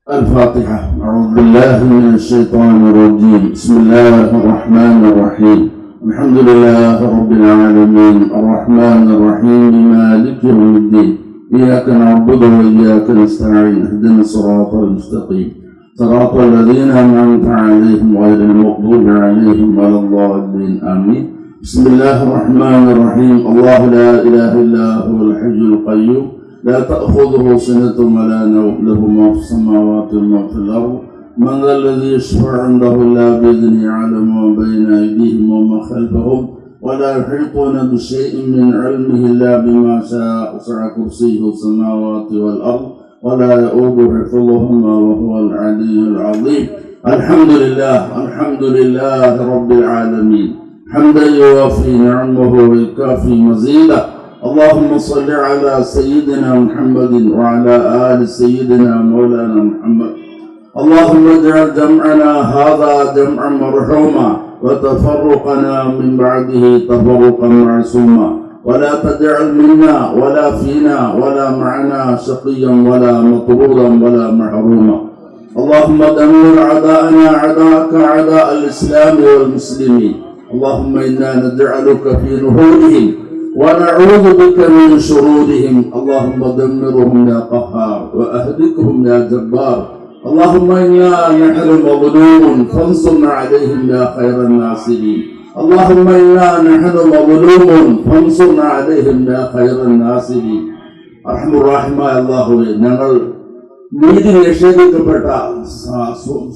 الفاتحة. أعوذ بالله من الشيطان الرجيم. بسم الله الرحمن الرحيم. الحمد لله رب العالمين الرحمن الرحيم مالك يوم الدين. إياك نعبد وإياك نستعين. اهدنا الصراط المستقيم صراط الذين أنعمت عليهم غير المغضوب عليهم ولا الضالين. آمين. بسم الله الرحمن الرحيم. الله لا إله إلا هو الحي القيوم لا تأخذه سنة ولا نوم له ما في السماوات وما في الأرض من ذا الذي يشفع عنده إلا بإذنه يعلم ما بين أيديهم وما خلفهم ولا يحيطون بشيء من علمه إلا بما شاء وسع كرسيه السماوات والأرض ولا يؤوده حفظهما وهو العلي العظيم. الحمد لله رب العالمين حمدا يوافي نعمه ويكافي مزيدا. اللهم صل على سيدنا محمد وعلى آل سيدنا مولانا محمد. اللهم اجعل جمعنا هذا جمعا مرحوما وتفرقنا من بعده تفرقا معصوما ولا تجعل منا ولا فينا ولا معنا شقيا ولا مطرودا ولا محروما. اللهم دمر أعداءنا أعداءك أعداء الإسلام والمسلمين. اللهم إنا نجعلك في نحورهم ونعوذ بك من شرورهم. اللهم دمرهم يا قهار وأهلكهم يا جبار. اللهم إنا نحن مظلوم فانصرنا عليهم يا خير الناصرين. اللهم إنا نحن مظلوم فانصرنا عليهم يا خير الناصرين. അർഹമുറാഹിമായ അല്ലാഹുവേ, ഞങ്ങൾ നീതി നിഷേധിക്കപ്പെട്ട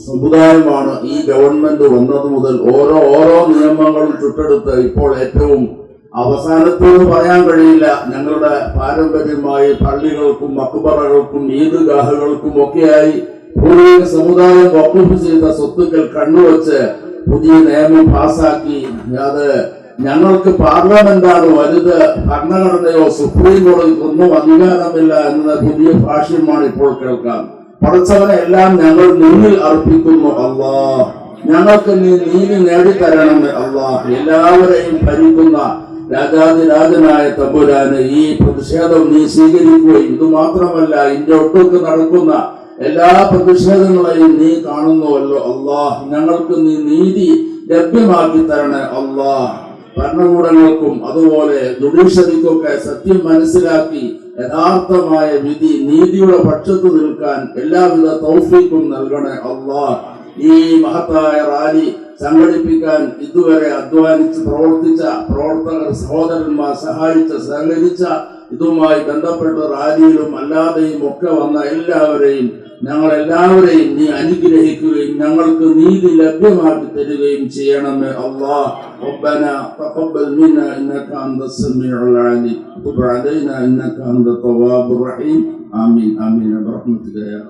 സമുദായമാണ്. ഈ ഗവൺമെന്റ് വന്നത് മുതൽ ഓരോ നിയമങ്ങളും ചുട്ടെടുത്ത് ഇപ്പോൾ ഏറ്റവും അവസാനത്തോട് പറയാൻ കഴിയില്ല. ഞങ്ങളുടെ പാരമ്പര്യമായി പള്ളികൾക്കും മക്ബറകൾക്കും ഈദ്ഗാഹുകൾക്കും ഒക്കെയായി പൂർവിക സമുദായം വഖഫ് ചെയ്ത സ്വത്തുക്കൾ കണ്ണുവച്ച് പുതിയ നിയമം പാസാക്കി. അത് ഞങ്ങൾക്ക് പാർലമെന്റാണ് വലുത്, ഭരണഘടനയോ സുപ്രീം കോടതിക്ക് ഒന്നും അധികാരമില്ല എന്ന പുതിയ ഭാഷ്യമാണ് ഇപ്പോൾ കേൾക്കാം. പഠിച്ചവനെ എല്ലാം ഞങ്ങൾ നിന്നിൽ അർപ്പിക്കുന്നു. അല്ലാഹ്, ഞങ്ങൾക്ക് നീ നീതി നേടിത്തരണമേ. അല്ലാഹ്, എല്ലാവരെയും ഭരിക്കുന്ന രാജാതിരാജനായ തമ്പുരാന് ഈ പ്രതിഷേധം നീ സ്വീകരിക്കുകയും ഇത് മാത്രമല്ല ഇന്ത്യ ഒട്ടുക്ക് നടക്കുന്ന എല്ലാ പ്രതിഷേധങ്ങളെയും നീ കാണുന്നുവല്ലോ. അല്ലാഹ്, ഞങ്ങൾക്ക് നീ നീതി ലഭ്യമാക്കി തരണേ. അല്ലാഹ്, ഭരണകൂടങ്ങൾക്കും അതുപോലെ ജുഡീഷ്യറിക്കൊക്കെ സത്യം മനസ്സിലാക്കി യഥാർത്ഥമായ വിധി നീതിയുടെ പക്ഷത്ത് നിൽക്കാൻ എല്ലാവിധ തൗഫീഖും നൽകണേ. അല്ലാഹ്, ഈ മഹത്തായ റാലി സംഘടിപ്പിക്കാൻ ഇതുവരെ അധ്വാനിച്ച് പ്രവർത്തിച്ച പ്രവർത്തകർ, സഹോദരന്മാർ, സഹായിച്ച സഹകരിച്ച ഇതുമായി ബന്ധപ്പെട്ട റാലിയിലും അല്ലാതെയും ഒക്കെ വന്ന എല്ലാവരെയും ഞങ്ങളെല്ലാവരെയും നീ അനുഗ്രഹിക്കുകയും ഞങ്ങൾക്ക് നീതി ലഭ്യമാക്കി തരികയും ചെയ്യണമേ. അല്ലാഹ്, റബ്ബനാ തഖബ്ബൽ മിന്നാ ഇന്നക അൻതസ് സമീഉൽ അലീം വതുബ് അലൈനാ ഇന്നക അൻതത് തവ്വാബുർ റഹീം. ആമീൻ ആമീൻ ബിറഹ്മതിക യാ